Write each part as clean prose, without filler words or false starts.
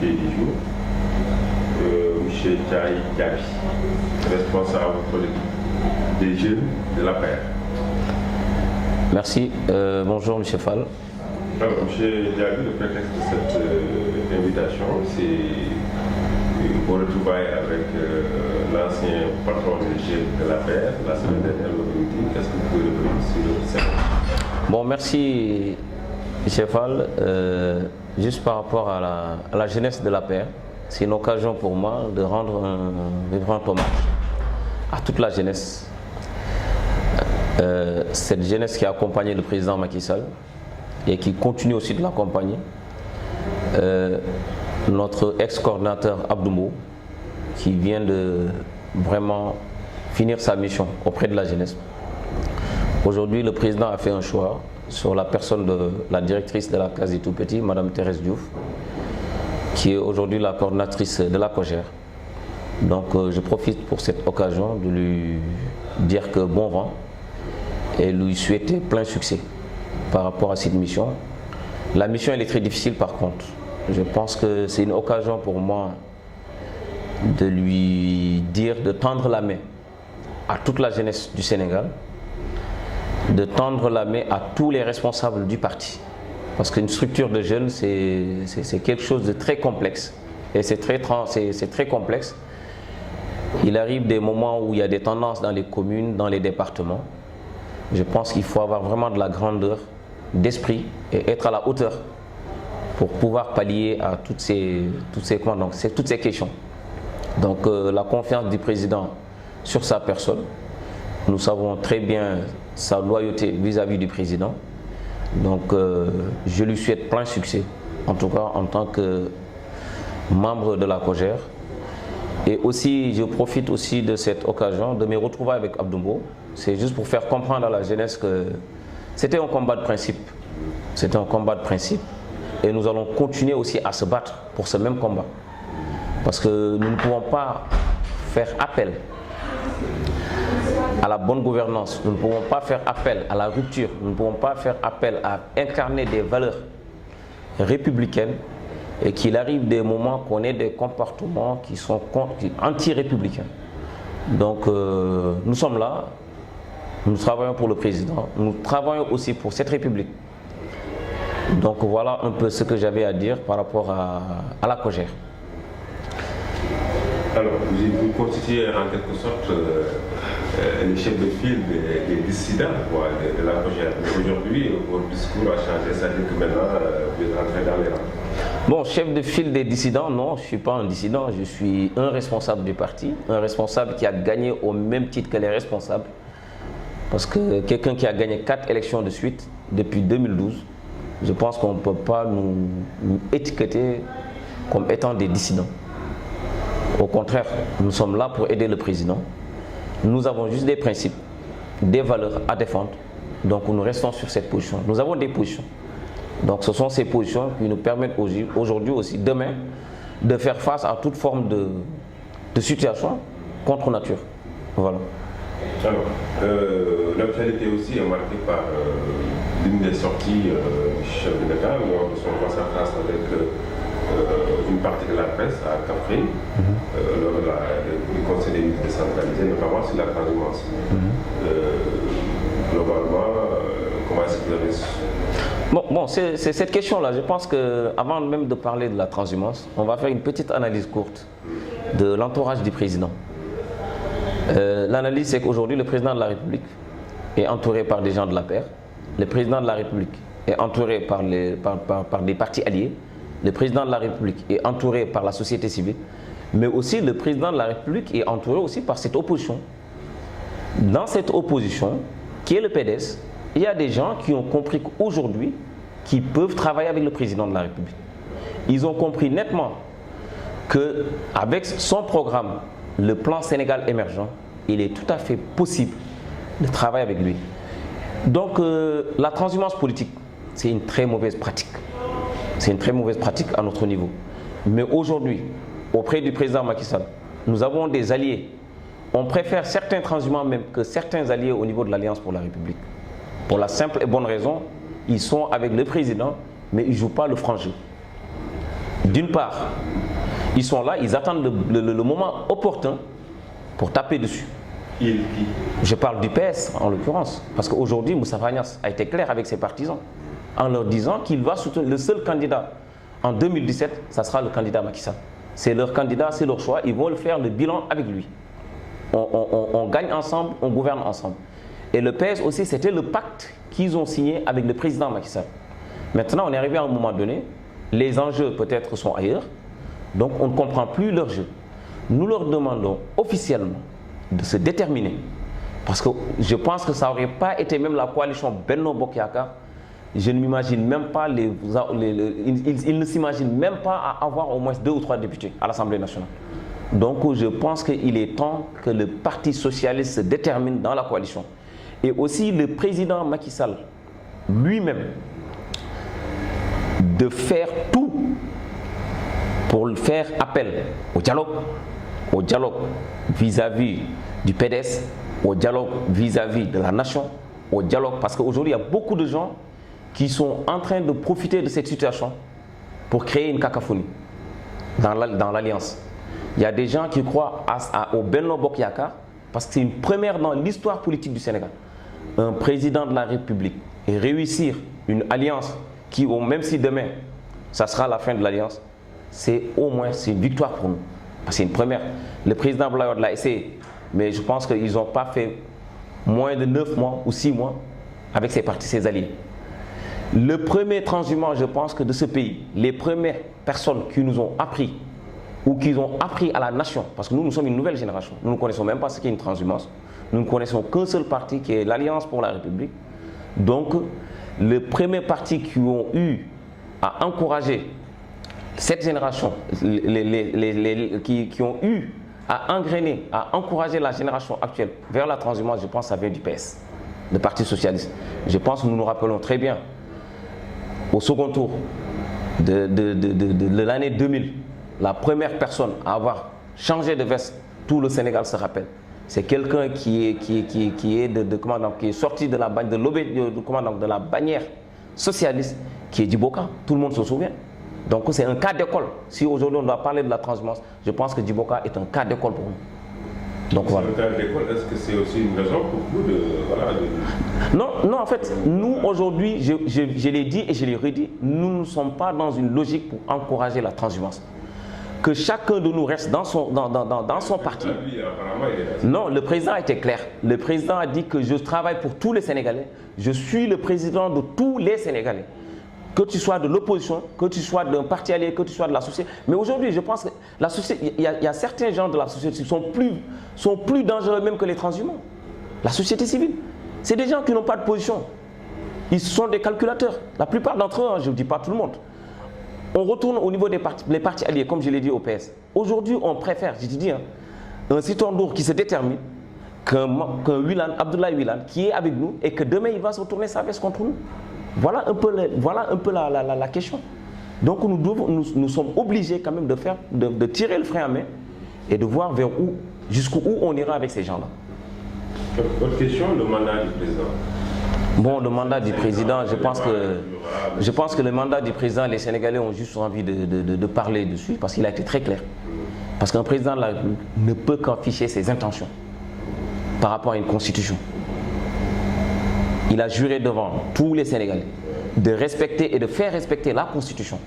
invité du jour, M. Tchaï Gabi, responsable politique des jeunes de la paix. Merci. Bonjour M. Fall. Alors, M. Diaby, le prétexte de cette invitation, c'est pour retrouver avec l'ancien patron des jeunes de la paix, la semaine dernière, qu'est-ce que vous pouvez revenir sur le Sénégal? Bon, merci M. Fall. Juste par rapport à la jeunesse de la paix, c'est une occasion pour moi de rendre un vibrant hommage à toute la jeunesse. Cette jeunesse qui a accompagné le président Macky Sall et qui continue aussi de l'accompagner. Notre ex-coordinateur Abdoumou, qui vient de vraiment finir sa mission auprès de la jeunesse. Aujourd'hui, le président a fait un choix sur la personne de la directrice de la case des tout-petits, Mme Thérèse Diouf, qui est aujourd'hui la coordinatrice de la COJER. Donc je profite pour cette occasion de lui dire que bon vent et lui souhaiter plein succès par rapport à cette mission. La mission, elle est très difficile par contre. Je pense que c'est une occasion pour moi de lui dire de tendre la main à toute la jeunesse du Sénégal, de tendre la main à tous les responsables du parti. Parce qu'une structure de jeunes, c'est quelque chose de très complexe. Et c'est très complexe. Il arrive des moments où il y a des tendances dans les communes, dans les départements. Je pense qu'il faut avoir vraiment de la grandeur d'esprit et être à la hauteur pour pouvoir pallier à toutes ces questions. Donc la confiance du président sur sa personne, nous savons très bien sa loyauté vis-à-vis du président. Donc je lui souhaite plein succès, en tout cas en tant que membre de la COJER. Et aussi, je profite aussi de cette occasion de me retrouver avec Abdoumou. C'est juste pour faire comprendre à la jeunesse que c'était un combat de principe. C'était un combat de principe. Et nous allons continuer aussi à se battre pour ce même combat. Parce que nous ne pouvons pas faire appel à la bonne gouvernance. Nous ne pouvons pas faire appel à la rupture. Nous ne pouvons pas faire appel à incarner des valeurs républicaines et qu'il arrive des moments qu'on ait des comportements qui sont anti-républicains. Donc nous sommes là, nous travaillons pour le président, nous travaillons aussi pour cette République. Donc voilà un peu ce que j'avais à dire par rapport à la COJER. Alors, vous constituez en quelque sorte le chef de file des dissidents de la COJER. Aujourd'hui, votre discours a changé, ça dit que maintenant vous êtes entré dans les rangs. Bon, chef de file des dissidents, non, je ne suis pas un dissident, je suis un responsable du parti, un responsable qui a gagné au même titre que les responsables. Parce que quelqu'un qui a gagné 4 élections de suite depuis 2012, je pense qu'on ne peut pas nous étiqueter comme étant des dissidents. Au contraire, nous sommes là pour aider le président. Nous avons juste des principes, des valeurs à défendre. Donc nous restons sur cette position. Nous avons des positions. Donc ce sont ces positions qui nous permettent aujourd'hui aussi, demain, de faire face à toute forme de situation contre nature. Voilà. Alors, l'actualité aussi est marquée par l'une des sorties du chef de l'État lors de son face-à-face avec une partie de la presse à Capri, lors du conseil des ministres décentralisé, notamment sur la transhumance. Globalement, comment est-ce que vous avez... Bon, c'est cette question-là. Je pense qu'avant même de parler de la transhumance, on va faire une petite analyse courte de l'entourage du président. L'analyse, c'est qu'aujourd'hui, le président de la République est entouré par des gens de la paix. Le président de la République est entouré par des partis alliés. Le président de la République est entouré par la société civile. Mais aussi, le président de la République est entouré aussi par cette opposition. Dans cette opposition, qui est le PDS, il y a des gens qui ont compris qu'aujourd'hui, qu'ils peuvent travailler avec le président de la République. Ils ont compris nettement qu'avec son programme, le plan Sénégal émergent, il est tout à fait possible de travailler avec lui. Donc la transhumance politique, c'est une très mauvaise pratique. C'est une très mauvaise pratique à notre niveau. Mais aujourd'hui, auprès du président Macky Sall, nous avons des alliés. On préfère certains transhumants même que certains alliés au niveau de l'Alliance pour la République. Pour la simple et bonne raison, ils sont avec le président, mais ils ne jouent pas le franc jeu. D'une part, ils sont là, ils attendent le moment opportun pour taper dessus. Je parle du PS en l'occurrence, parce qu'aujourd'hui Moustapha Niasse a été clair avec ses partisans en leur disant qu'il va soutenir le seul candidat en 2017, ça sera le candidat Macky Sall. C'est leur candidat, c'est leur choix, ils vont le faire le bilan avec lui. On gagne ensemble, on gouverne ensemble. Et le PS aussi, c'était le pacte qu'ils ont signé avec le président Macky Sall. Maintenant, on est arrivé à un moment donné, les enjeux peut-être sont ailleurs, donc on ne comprend plus leur jeu. Nous leur demandons officiellement de se déterminer, parce que je pense que ça n'aurait pas été même la coalition Benno Bokk Yakaar. Je ne m'imagine même pas, ils ne s'imaginent même pas à avoir au moins 2 ou 3 députés à l'Assemblée nationale. Donc je pense qu'il est temps que le Parti socialiste se détermine dans la coalition. Et aussi le président Macky Sall lui-même de faire tout pour faire appel au dialogue vis-à-vis du PDS, au dialogue vis-à-vis de la nation, au dialogue, parce qu'aujourd'hui il y a beaucoup de gens qui sont en train de profiter de cette situation pour créer une cacophonie dans l'alliance. Il y a des gens qui croient au Benno Bokk Yakaar parce que c'est une première dans l'histoire politique du Sénégal. Un président de la République et réussir une alliance qui, même si demain, ça sera la fin de l'alliance, c'est au moins une victoire pour nous. Parce que c'est une première. Le président Abdoulaye Wade l'a essayé, mais je pense qu'ils n'ont pas fait moins de 9 mois ou 6 mois avec ses alliés. Le premier transhumant, je pense que de ce pays, les premières personnes qui nous ont appris ou qui ont appris à la nation, parce que nous sommes une nouvelle génération, nous ne connaissons même pas ce qu'est une transhumance, nous ne connaissons qu'un seul parti qui est l'Alliance pour la République. Donc, le premier parti qui ont eu à encourager cette génération, qui ont eu à engrainer, à encourager la génération actuelle vers la transhumance, je pense que ça vient du PS, le Parti socialiste. Je pense que nous nous rappelons très bien, au second tour de l'année 2000, la première personne à avoir changé de veste, tout le Sénégal se rappelle. C'est quelqu'un qui est sorti de la bannière socialiste, qui est Djiboka. Tout le monde se souvient. Donc c'est un cas d'école. Si aujourd'hui on doit parler de la transhumance, je pense que Djiboka est un cas d'école pour nous. Donc voilà. Un cas d'école, est-ce que c'est aussi une raison pour vous de... Non, en fait, nous aujourd'hui, je l'ai dit et je l'ai redit, nous ne sommes pas dans une logique pour encourager la transhumance. Que chacun de nous reste dans son parti. Non, le président a été clair. Le président a dit que je travaille pour tous les Sénégalais. Je suis le président de tous les Sénégalais. Que tu sois de l'opposition, que tu sois d'un parti allié, que tu sois de la société. Mais aujourd'hui, je pense que la société, il y a certains gens de la société qui sont plus dangereux même que les transhumants. La société civile, c'est des gens qui n'ont pas de position. Ils sont des calculateurs. La plupart d'entre eux, je ne dis pas tout le monde. On retourne au niveau des partis alliés, comme je l'ai dit au PS. Aujourd'hui, on préfère, je te dis, un Sitor Ndour qui se détermine qu'un Abdoulaye Wilane qui est avec nous et que demain il va se retourner sa veste contre nous. Voilà un peu la question. Donc nous sommes obligés quand même de tirer le frein à main et de voir jusqu'où on ira avec ces gens-là. Autre question, le mandat du président. Bon, le mandat du président, je pense que le mandat du président, les Sénégalais ont juste envie de parler dessus parce qu'il a été très clair. Parce qu'un président de la République ne peut qu'afficher ses intentions par rapport à une constitution. Il a juré devant tous les Sénégalais de respecter et de faire respecter la constitution.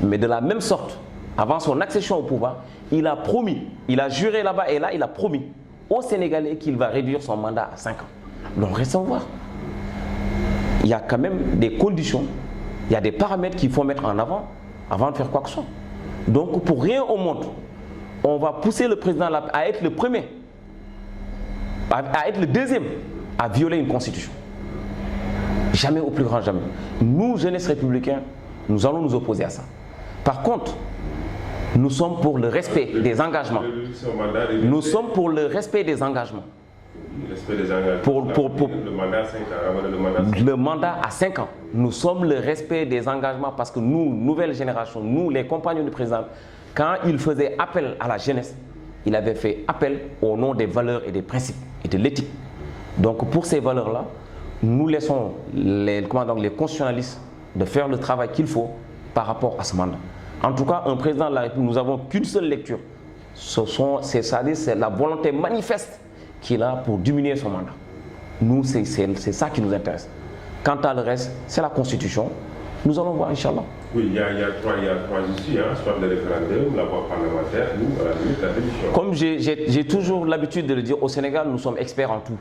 Mais de la même sorte, avant son accession au pouvoir, il a promis, il a juré là-bas et là il a promis aux Sénégalais qu'il va réduire son mandat à 5 ans. Donc restons voir. Il y a quand même des conditions, il y a des paramètres qu'il faut mettre en avant de faire quoi que ce soit. Donc pour rien au monde, on va pousser le président à être le premier, à être le deuxième à violer une constitution. Jamais, au plus grand jamais. Nous, jeunesse républicains, nous allons nous opposer à ça. Par contre, nous sommes pour le respect des engagements. Nous sommes pour le respect des engagements. Le mandat à 5 ans. Nous sommes le respect des engagements parce que nous, nouvelle génération, nous, les compagnons du président, quand il faisait appel à la jeunesse, il avait fait appel au nom des valeurs et des principes et de l'éthique. Donc pour ces valeurs-là, nous laissons les constitutionnalistes de faire le travail qu'il faut par rapport à ce mandat. En tout cas, un président de la République, nous n'avons qu'une seule lecture. C'est la volonté manifeste qu'il a pour diminuer son mandat. Nous, c'est ça qui nous intéresse. Quant à le reste, c'est la Constitution. Nous allons voir, Inch'Allah. Oui, il y a trois issues, hein, soit le référendum, la voie parlementaire, nous, à la limite, la démission. Comme j'ai toujours l'habitude de le dire, au Sénégal, nous sommes experts en tout.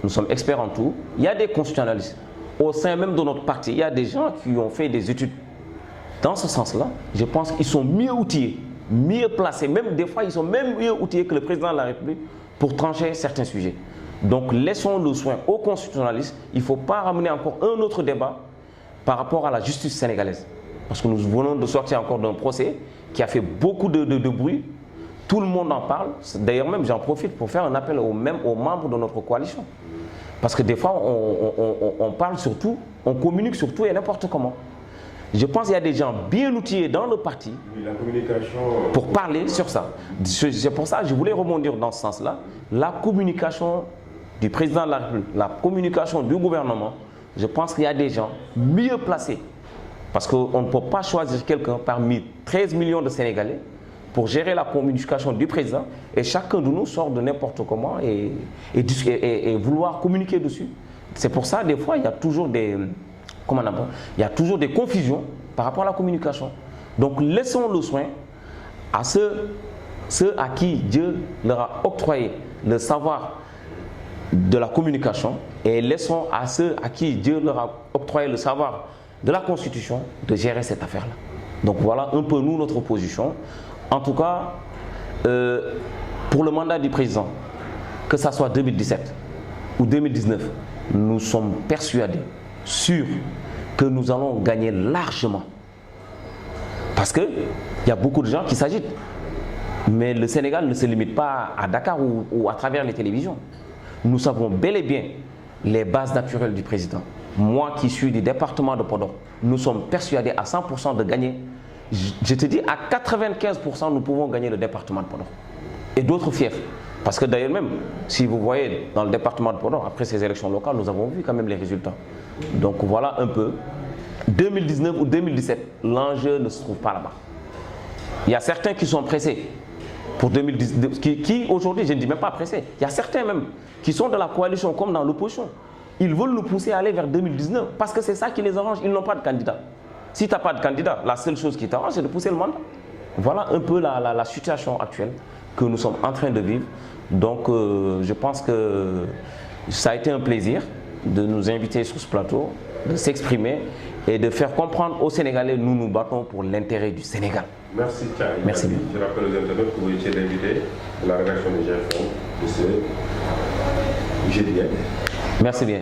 Nous sommes experts en tout. Il y a des constitutionnalistes. Au sein même de notre parti, il y a des gens qui ont fait des études. Dans ce sens-là, je pense qu'ils sont mieux outillés, mieux placés. Même des fois, ils sont même mieux outillés que le président de la République pour trancher certains sujets. Donc, laissons le soin aux constitutionnalistes. Il ne faut pas ramener encore un autre débat par rapport à la justice sénégalaise. Parce que nous venons de sortir encore d'un procès qui a fait beaucoup de bruit. Tout le monde en parle. D'ailleurs, même, j'en profite pour faire un appel aux membres de notre coalition. Parce que des fois, on parle sur tout, on communique sur tout et n'importe comment. Je pense qu'il y a des gens bien outillés dans le parti pour parler sur ça. C'est pour ça que je voulais rebondir dans ce sens-là. La communication du président de la République, la communication du gouvernement, je pense qu'il y a des gens mieux placés. Parce qu'on ne peut pas choisir quelqu'un parmi 13 millions de Sénégalais pour gérer la communication du président et chacun de nous sort de n'importe comment et vouloir communiquer dessus. C'est pour ça, des fois, il y a toujours des... Comment on appelle ? Il y a toujours des confusions par rapport à la communication. Donc laissons le soin à ceux à qui Dieu leur a octroyé le savoir de la communication et laissons à ceux à qui Dieu leur a octroyé le savoir de la Constitution de gérer cette affaire-là. Donc voilà un peu nous notre position. En tout cas, pour le mandat du président, que ce soit 2017 ou 2019, nous sommes persuadés, sûrs que nous allons gagner largement. Parce qu'il y a beaucoup de gens qui s'agitent. Mais le Sénégal ne se limite pas à Dakar ou à travers les télévisions. Nous savons bel et bien les bases naturelles du président. Moi qui suis du département de Podor, nous sommes persuadés à 100% de gagner. Je te dis, à 95%, nous pouvons gagner le département de Podor. Et d'autres fiefs. Parce que d'ailleurs même, si vous voyez dans le département de Podor, après ces élections locales, nous avons vu quand même les résultats. Donc voilà un peu. 2019 ou 2017, l'enjeu ne se trouve pas là-bas. Il y a certains qui sont pressés pour 2019, qui aujourd'hui, je ne dis même pas pressés, il y a certains même qui sont de la coalition comme dans l'opposition. Ils veulent nous pousser à aller vers 2019 parce que c'est ça qui les arrange, ils n'ont pas de candidat. Si tu n'as pas de candidat, la seule chose qui t'arrange, c'est de pousser le mandat. Voilà un peu la situation actuelle que nous sommes en train de vivre. Donc je pense que ça a été un plaisir de nous inviter sur ce plateau, de s'exprimer et de faire comprendre aux Sénégalais, nous nous battons pour l'intérêt du Sénégal. Merci Thierry. Merci bien. Je rappelle aux internautes que vous étiez l'invité de la rédaction de GFM de ce jeudi. Merci bien.